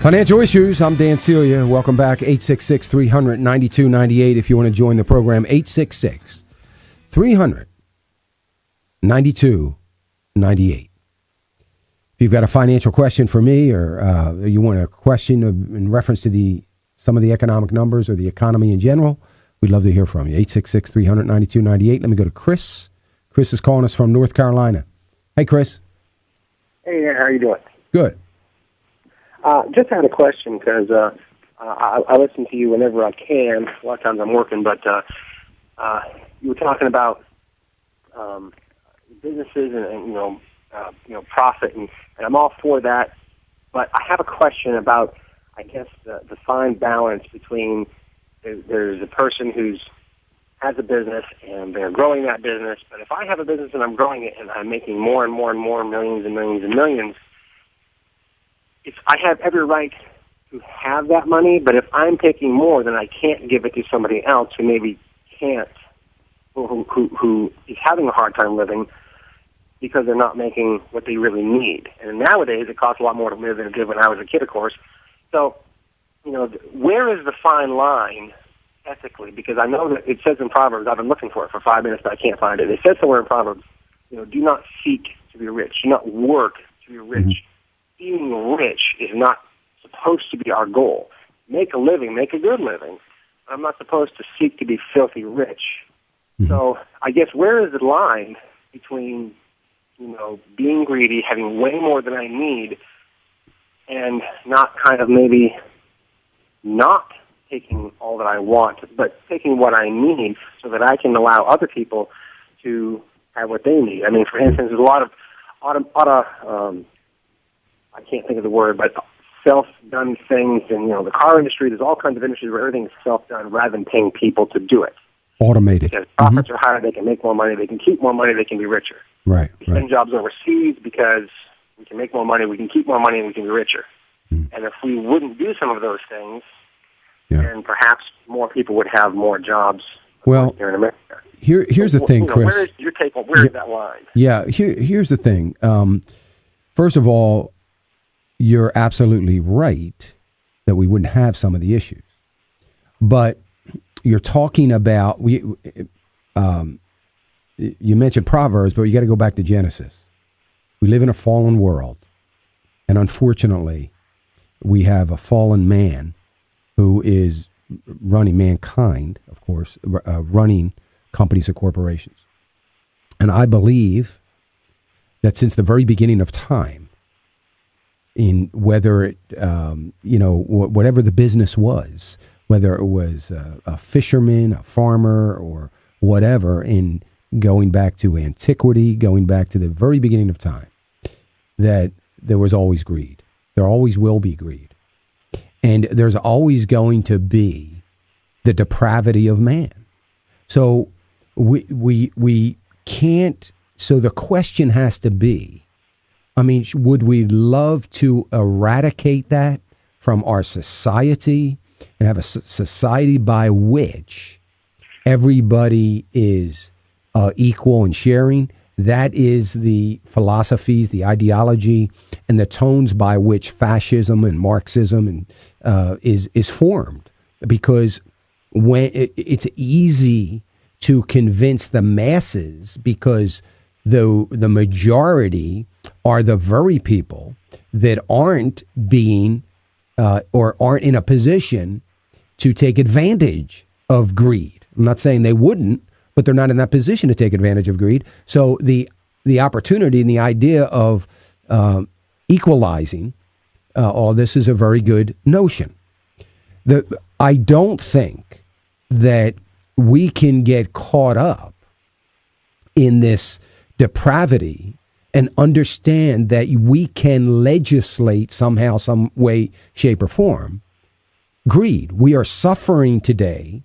Financial Issues, I'm Dan Celia. Welcome back, 866-300-9298 if you want to join the program, 866-300-9298. If you've got a financial question for me or you want a question in reference to some of the economic numbers or the economy in general, we'd love to hear from you, 866-300-9298. Let me go to Chris. Chris is calling us from North Carolina. Hey, Chris. Hey, how are you doing? Good. Just had a question because I listen to you whenever I can. A lot of times I'm working, but you were talking about businesses and profit, and I'm all for that. But I have a question about, I guess, the fine balance between there's a person who's has a business and they're growing that business. But if I have a business and I'm growing it and I'm making more and more and more, millions and millions and millions, I have every right to have that money, but if I'm taking more, then I can't give it to somebody else who maybe can't, who is having a hard time living because they're not making what they really need. And nowadays, it costs a lot more to live than it did when I was a kid, of course. So, where is the fine line ethically? Because I know that it says in Proverbs, I've been looking for it for 5 minutes, but I can't find it. It says somewhere in Proverbs, do not seek to be rich. Do not work to be rich. Mm-hmm. Being rich is not supposed to be our goal. Make a living, make a good living. I'm not supposed to seek to be filthy rich. Mm-hmm. So I guess where is the line between, being greedy, having way more than I need, and not kind of maybe not taking all that I want, but taking what I need so that I can allow other people to have what they need. I mean, for instance, there's a lot of I can't think of the word, but self-done things. And, the car industry, there's all kinds of industries where everything is self-done rather than paying people to do it. Automated. Because profits are higher, they can make more money, they can keep more money, they can be richer. Right. We send jobs overseas because we can make more money, we can keep more money, and we can be richer. Mm. And if we wouldn't do some of those things, then perhaps more people would have more jobs here in America. Here's the thing, Chris. Where is your take on where is that line? Yeah, here's the thing. First of all, you're absolutely right that we wouldn't have some of the issues. But you're talking about, you mentioned Proverbs, but you got to go back to Genesis. We live in a fallen world. And unfortunately, we have a fallen man who is running, mankind, of course, running companies and corporations. And I believe that since the very beginning of time, in whether it, whatever the business was, whether it was a fisherman, a farmer, or whatever, in going back to antiquity, going back to the very beginning of time, that there was always greed. There always will be greed. And there's always going to be the depravity of man. So we can't, so the question has to be, would we love to eradicate that from our society and have a society by which everybody is equal and sharing? That is the philosophies, the ideology, and the tones by which fascism and Marxism is formed. Because when it's easy to convince the masses, because the majority are the very people that aren't being or aren't in a position to take advantage of greed. I'm not saying they wouldn't, but they're not in that position to take advantage of greed. So the opportunity and the idea of equalizing all this is a very good notion. I don't think that we can get caught up in this depravity and understand that we can legislate somehow, some way, shape, or form greed. We are suffering today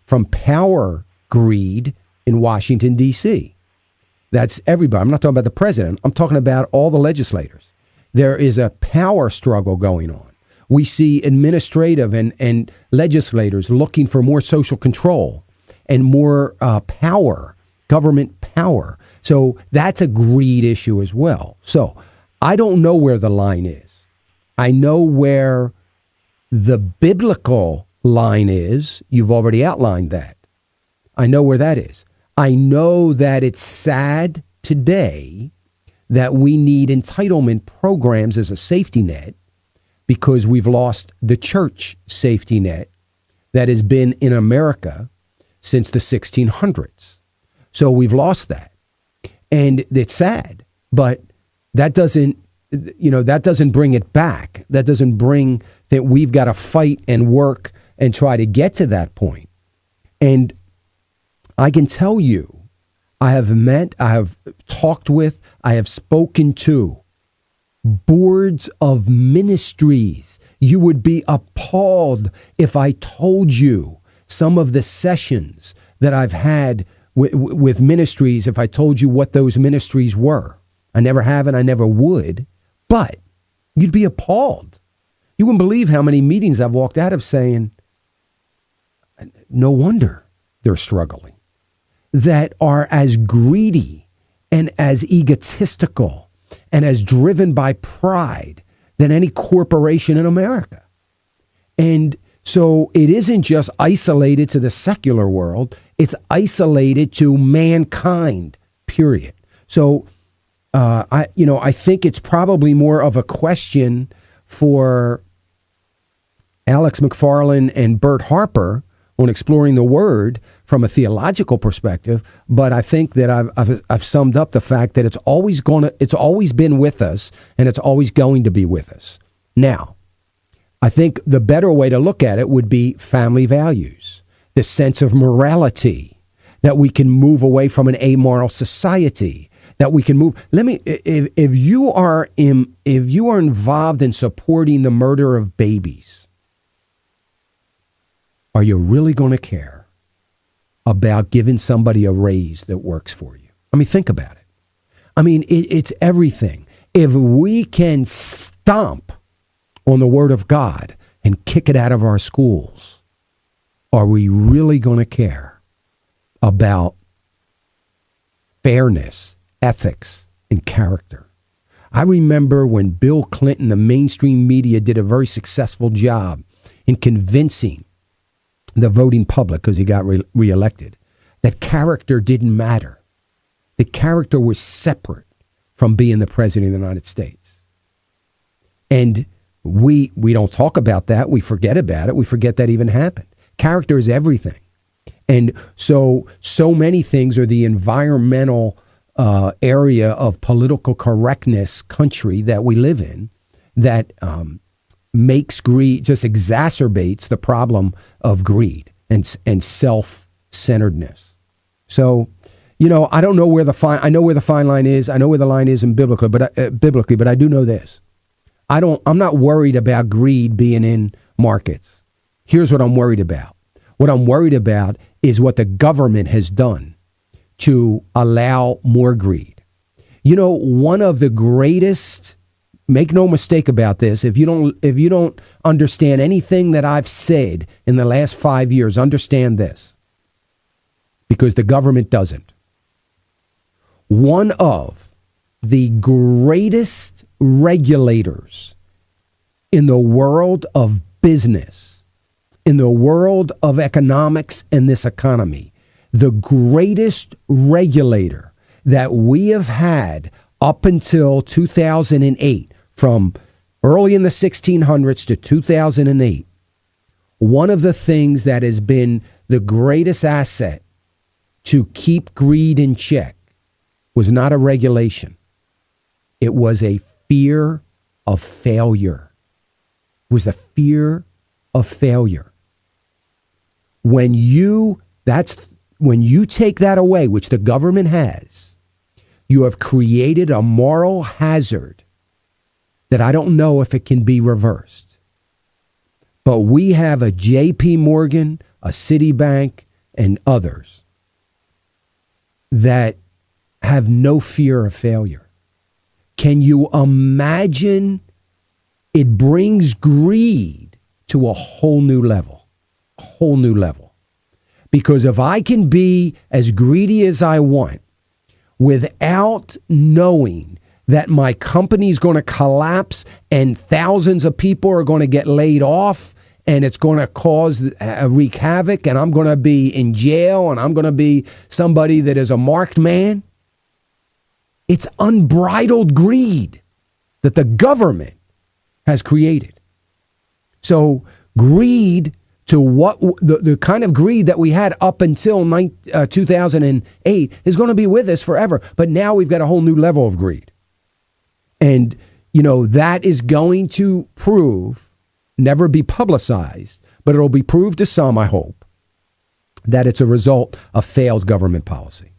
from power greed in Washington, D.C. That's everybody. I'm not talking about the president. I'm talking about all the legislators. There is a power struggle going on. We see administrative and legislators looking for more social control and more power, government power. So that's a greed issue as well. So I don't know where the line is. I know where The biblical line is, you've already outlined that. I know where that is. I know that it's sad today that we need entitlement programs as a safety net because we've lost the church safety net that has been in America since the 1600s. So we've lost that. And it's sad, but that doesn't bring it back. That doesn't bring that we've got to fight and work and try to get to that point. And I can tell you, I have met, I have talked with, I have spoken to boards of ministries. You would be appalled if I told you some of the sessions that I've had with ministries, if I told you what those ministries were. I never have and I never would, but you'd be appalled. You wouldn't believe how many meetings I've walked out of saying, no wonder they're struggling, that are as greedy and as egotistical and as driven by pride than any corporation in America. And so it isn't just isolated to the secular world, it's isolated to mankind, period. So I think it's probably more of a question for Alex McFarland and Bert Harper on exploring the word from a theological perspective, but I think that I've summed up the fact that it's always been with us, and it's always going to be with us. Now, I think the better way to look at it would be family values, the sense of morality, that we can move away from an amoral society, that we can move. If you are involved in supporting the murder of babies, are you really going to care about giving somebody a raise that works for you? I mean, think about it. I mean, it's everything. If we can stomp on the word of God and kick it out of our schools, are we really going to care about fairness, ethics, and character? I remember when Bill Clinton, the mainstream media, did a very successful job in convincing the voting public, because he got reelected, that character didn't matter. The character was separate from being the president of the United States. And we don't talk about that. We forget about it. We forget that even happened. Character is everything. And so many things are the environmental area of political correctness country that we live in that makes greed, just exacerbates the problem of greed and self-centeredness. So, I don't know where I know where the fine line is. I know where the line is in biblically, but I do know this. I'm not worried about greed being in markets. Here's what I'm worried about. What I'm worried about is what the government has done to allow more greed. One of the greatest, make no mistake about this, if you don't understand anything that I've said in the last 5 years, understand this, because the government doesn't. One of the greatest regulators in the world of business, in the world of economics and this economy, the greatest regulator that we have had up until 2008, from early in the 1600s to 2008, one of the things that has been the greatest asset to keep greed in check was not a regulation. It was a fear of failure. It was the fear of failure. When you take that away, which the government has, you have created a moral hazard that I don't know if it can be reversed. But we have a J.P. Morgan, a Citibank, and others that have no fear of failure. Can you imagine? It brings greed to a whole new level. A whole new level. Because if I can be as greedy as I want without knowing that my company's going to collapse and thousands of people are going to get laid off and it's going to wreak havoc, and I'm going to be in jail, and I'm going to be somebody that is a marked man. It's unbridled greed that the government has created. So greed to what the kind of greed that we had up until 2008 is going to be with us forever. But now we've got a whole new level of greed. And, that is going to never be publicized, but it'll be proved to some, I hope, that it's a result of failed government policy.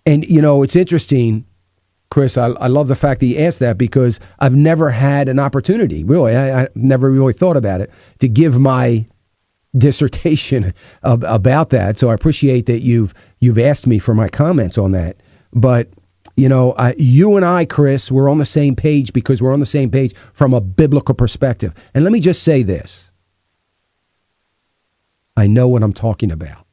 And, it's interesting, Chris, I love the fact that you asked that, because I've never had an opportunity, really, I never really thought about it, to give my dissertation about that. So I appreciate that you've asked me for my comments on that. But, you and I, Chris, we're on the same page because we're on the same page from a biblical perspective. And let me just say this. I know what I'm talking about.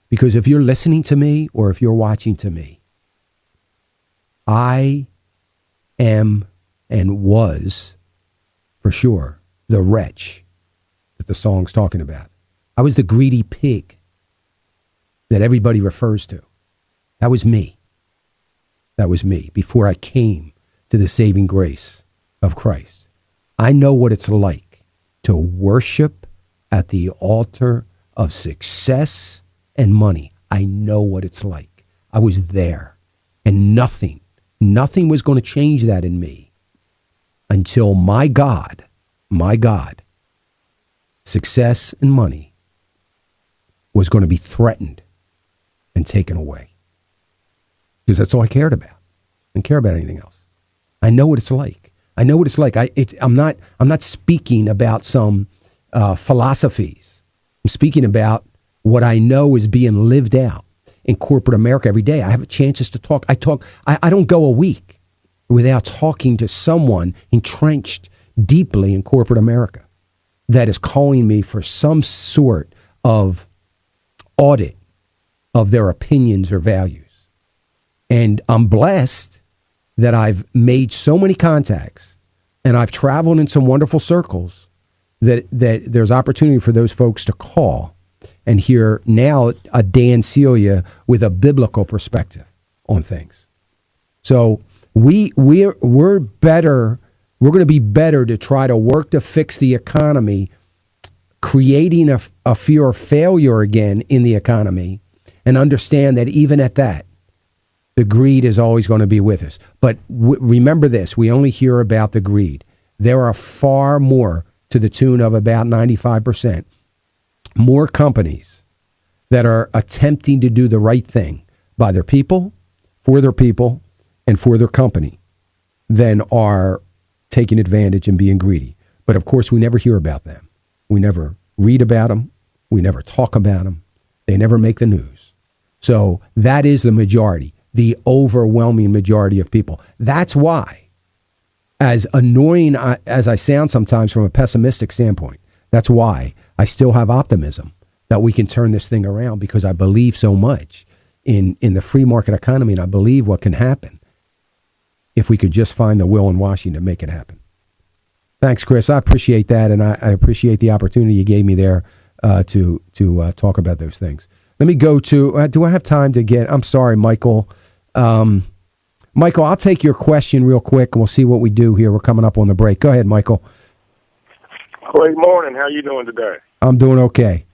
Because if you're listening to me or if you're watching to me, I am and was, for sure, the wretch that the song's talking about. I was the greedy pig that everybody refers to. That was me. That was me before I came to the saving grace of Christ. I know what it's like to worship at the altar of success and money. I know what it's like. I was there, and nothing was going to change that in me until my God, success and money was going to be threatened and taken away. Because that's all I cared about. I didn't care about anything else. I know what it's like. I know what it's like. I'm not speaking about some philosophies. I'm speaking about what I know is being lived out in corporate America every day. I have chances to talk. I don't go a week without talking to someone entrenched deeply in corporate America that is calling me for some sort of audit of their opinions or values. And I'm blessed that I've made so many contacts and I've traveled in some wonderful circles that there's opportunity for those folks to call and hear now a Dan Celia with a biblical perspective on things. So we're better. We're going to be better to try to work to fix the economy, creating a fear of failure again in the economy, and understand that even at that, the greed is always going to be with us. But remember this, we only hear about the greed. There are far more, to the tune of about 95%, more companies that are attempting to do the right thing by their people, and for their company than are taking advantage and being greedy. But of course, we never hear about them. We never read about them. We never talk about them. They never make the news. So that is the majority. The overwhelming majority of people. That's why, as annoying as I sound sometimes from a pessimistic standpoint, that's why I still have optimism that we can turn this thing around, because I believe so much in the free market economy, and I believe what can happen if we could just find the will in Washington to make it happen. Thanks, Chris. I appreciate that, and I appreciate the opportunity you gave me there to talk about those things. Let me go to, do I have time to get, I'm sorry, Michael. Michael, I'll take your question real quick, and we'll see what we do here. We're coming up on the break. Go ahead, Michael. Great morning. How are you doing today? I'm doing okay.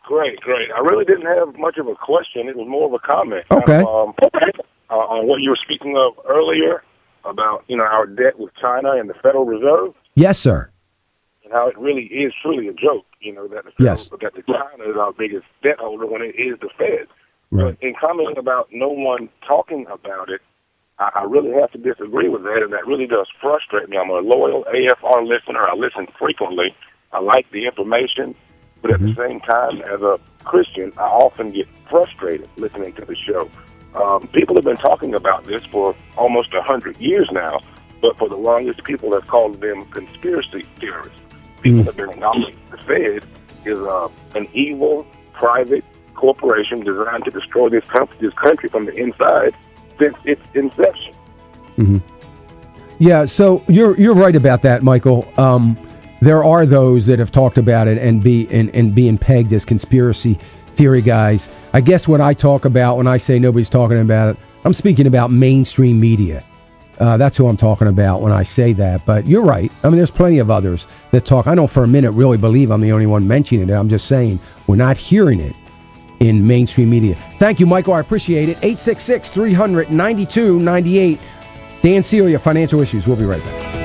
Great. I really didn't have much of a question. It was more of a comment. Okay. On what you were speaking of earlier about, our debt with China and the Federal Reserve. Yes, sir. And how it really is truly a joke, that the China is our biggest debt holder when it is the Fed. Right. But in commenting about no one talking about it, I really have to disagree with that, and that really does frustrate me. I'm a loyal AFR listener. I listen frequently. I like the information, but at the same time, as a Christian, I often get frustrated listening to the show. People have been talking about this for almost 100 years now, but for the longest, people have called them conspiracy theorists. People have been acknowledging the Fed is an evil, private corporation designed to destroy this country from the inside since its inception. Mm-hmm. Yeah, so you're right about that, Michael. there are those that have talked about it and being pegged as conspiracy theory guys. I guess what I talk about when I say nobody's talking about it, I'm speaking about mainstream media. That's who I'm talking about when I say that. But you're right. I mean, there's plenty of others that talk. I don't for a minute really believe I'm the only one mentioning it. I'm just saying we're not hearing it in mainstream media. Thank you, Michael. I appreciate it. 866-300-9298. Dan Celia, Financial Issues. We'll be right back.